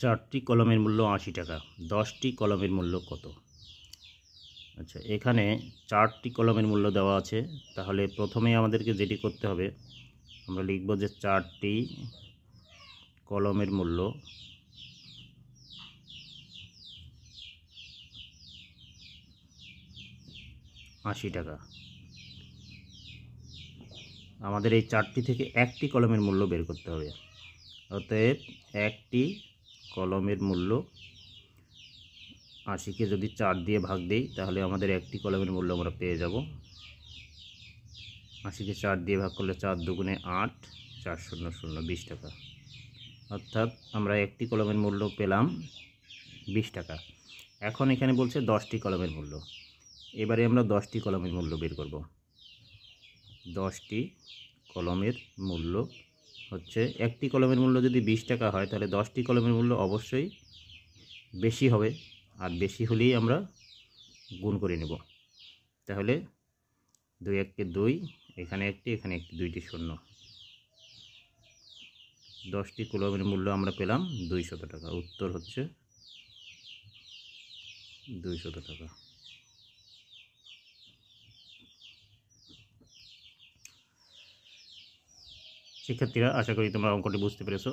4টি কলমের মূল্য 80 টাকা। 10টি কলমের মূল্য কত? আচ্ছা, এখানে 4টি কলমের মূল্য দেওয়া আছে। তাহলে প্রথমেই আমাদেরকে যেটি করতে হবে, আমরা লিখব যে 4টি কলমের মূল্য 80 টাকা। আমাদের এই 4টি থেকে একটি কলমের মূল্য বের করতে হবে। অতএব একটি কলমের মূল্য 80কে যদি 4 দিয়ে ভাগ দিই তাহলে আমাদের একটি কলমের মূল্য আমরা পেয়ে যাব। 80কে 4 দিয়ে ভাগ করলে 4 দুগুণে 8, 4 শূন্য শূন্য 20 টাকা। অর্থাৎ আমরা একটি কলমের মূল্য পেলাম 20 টাকা। এখন এখানে বলছে 10টি কলমের মূল্য। এবারে আমরা 10টি কলমের মূল্য বের করব। 10টি কলমের মূল্য হচ্ছে, একটি কলমের মূল্য যদি 20 টাকা হয় তাহলে 10টি কলমের মূল্য অবশ্যই বেশি হবে, আর বেশি হলেই আমরা গুণ করে নেব। তাহলে 2 1 2, এখানে একটি, এখানে একটি, 2টি শূন্য। 10টি কলমের মূল্য আমরা পেলাম 200 টাকা। উত্তর হচ্ছে 200 টাকা। শিক্ষার্থীরা, আশা করি তোমরা অঙ্কটি বুঝতে পেরেছো।